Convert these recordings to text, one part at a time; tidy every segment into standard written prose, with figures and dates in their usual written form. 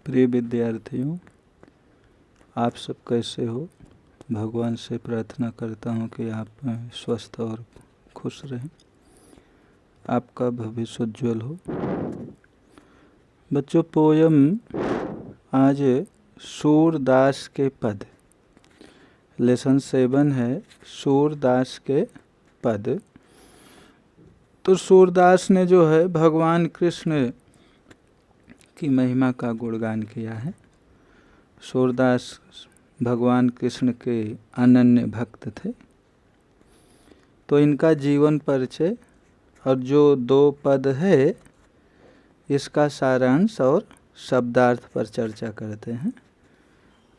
प्रिय विद्यार्थियों, आप सब कैसे हो। भगवान से प्रार्थना करता हूँ कि आप स्वस्थ और खुश रहें, आपका भविष्य उज्ज्वल हो। बच्चों, पोयम आज सूरदास के पद, लेसन 7 है सूरदास के पद। तो सूरदास ने जो है भगवान कृष्ण की महिमा का गुणगान किया है। सूरदास भगवान कृष्ण के अनन्य भक्त थे। तो इनका जीवन परिचय और जो 2 पद है इसका सारांश और शब्दार्थ पर चर्चा करते हैं।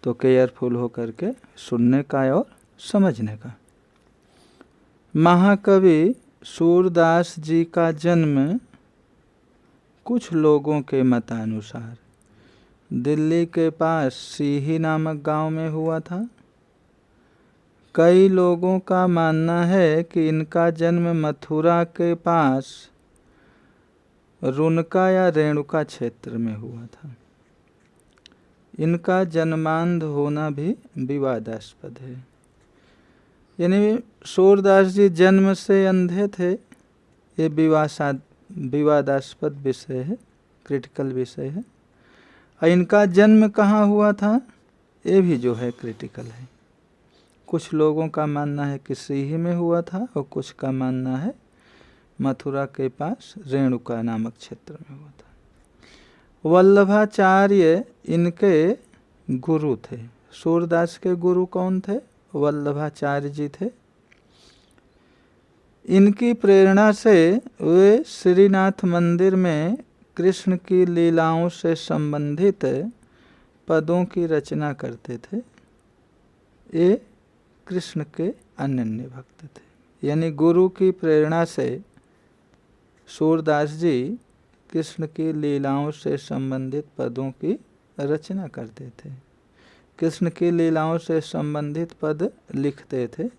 तो केयरफुल होकर के सुनने का और समझने का। महाकवि सूरदास जी का जन्म कुछ लोगों के मतानुसार दिल्ली के पास सीही नामक गांव में हुआ था। कई लोगों का मानना है कि इनका जन्म मथुरा के पास रुनका या रेणुका क्षेत्र में हुआ था। इनका जन्मांध होना भी विवादास्पद है। यानी सूरदास जी जन्म से अंधे थे, ये विवादास्पद विषय है, क्रिटिकल विषय है। और इनका जन्म कहाँ हुआ था ये भी जो है क्रिटिकल है। कुछ लोगों का मानना है कि सीही में हुआ था और कुछ का मानना है मथुरा के पास रेणुका नामक क्षेत्र में हुआ था। वल्लभाचार्य इनके गुरु थे। सूरदास के गुरु कौन थे? वल्लभाचार्य जी थे। इनकी प्रेरणा से वे श्रीनाथ मंदिर में कृष्ण की लीलाओं से संबंधित पदों की रचना करते थे। ये कृष्ण के अनन्य भक्त थे। यानी गुरु की प्रेरणा से सूरदास जी कृष्ण की लीलाओं से संबंधित पदों की रचना करते थे। कृष्ण की लीलाओं से संबंधित पद लिखते थे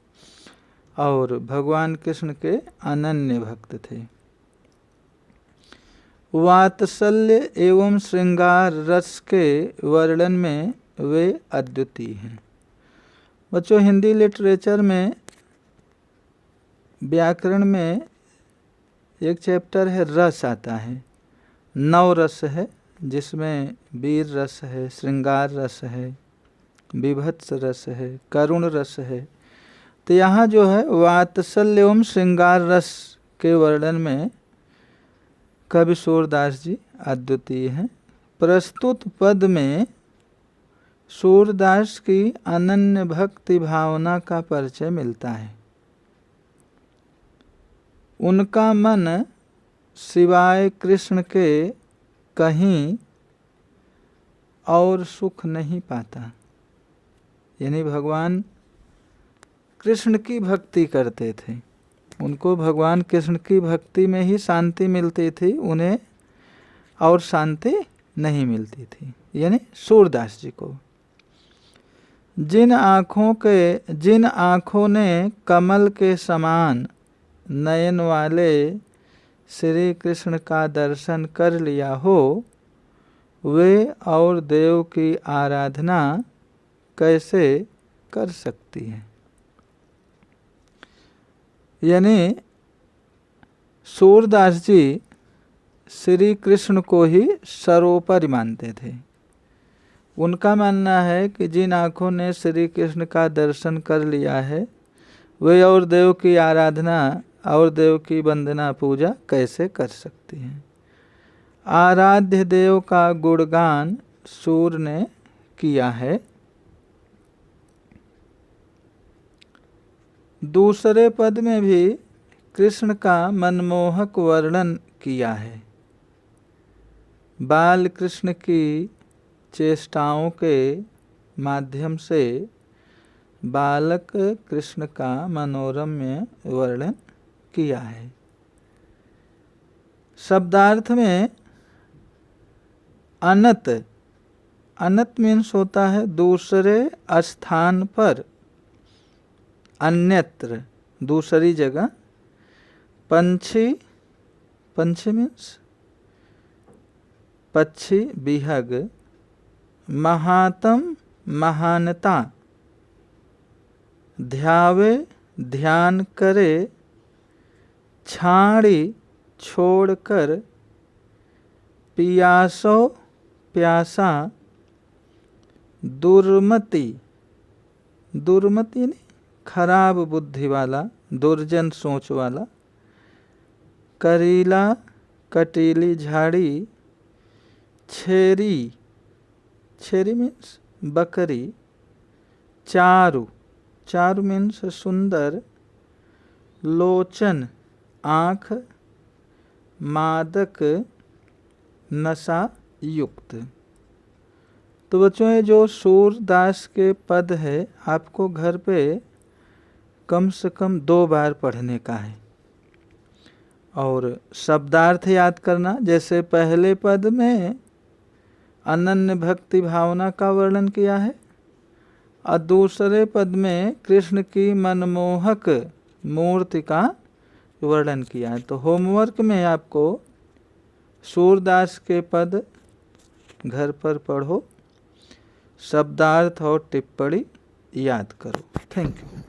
और भगवान कृष्ण के अनन्य भक्त थे। वात्सल्य एवं श्रृंगार रस के वर्णन में वे अद्वितीय हैं। बच्चों, हिंदी लिटरेचर में व्याकरण में एक चैप्टर है रस आता है। 9 रस है, जिसमें वीर रस है, श्रृंगार रस है, विभत्स रस है, करुण रस है। तो यहाँ जो है वात्सल्य एवं श्रृंगार रस के वर्णन में कवि सूरदास जी अद्वितीय हैं। प्रस्तुत पद में सूरदास की अनन्य भक्ति भावना का परिचय मिलता है। उनका मन सिवाय कृष्ण के कहीं और सुख नहीं पाता। यानी भगवान कृष्ण की भक्ति करते थे, उनको भगवान कृष्ण की भक्ति में ही शांति मिलती थी, उन्हें और शांति नहीं मिलती थी। यानी सूरदास जी को जिन आँखों ने कमल के समान नयन वाले श्री कृष्ण का दर्शन कर लिया हो, वे और देव की आराधना कैसे कर सकती हैं। यानी सूरदास जी श्री कृष्ण को ही सर्वोपरि मानते थे। उनका मानना है कि जिन आँखों ने श्री कृष्ण का दर्शन कर लिया है, वे और देव की आराधना और देव की वंदना पूजा कैसे कर सकती हैं। आराध्य देव का गुणगान सूर ने किया है। दूसरे पद में भी कृष्ण का मनमोहक वर्णन किया है। बाल कृष्ण की चेष्टाओं के माध्यम से बालक कृष्ण का मनोरम्य वर्णन किया है। शब्दार्थ में अनत मीन्स होता है दूसरे स्थान पर, अन्यत्र, दूसरी जगह। पंछी मीन्स पक्षी, विहग महातम महानता, ध्यावे ध्यान करे, छाड़ी छोड़कर, पियासो प्यासा, दुर्मति, दुर्मति नहीं खराब बुद्धि वाला, दुर्जन सोच वाला, करीला कटीली झाड़ी, छेरी, छेरी मीन्स बकरी, चारु, चारु मीन्स सुंदर, लोचन आँख, मादक नशा युक्त। तो बच्चों ये जो सूरदास के पद है आपको घर पे कम से कम 2 बार पढ़ने का है और शब्दार्थ याद करना। जैसे पहले पद में अनन्य भक्ति भावना का वर्णन किया है और दूसरे पद में कृष्ण की मनमोहक मूर्ति का वर्णन किया है। तो होमवर्क में आपको सूरदास के पद घर पर पढ़ो, शब्दार्थ और टिप्पणी याद करो। Thank you.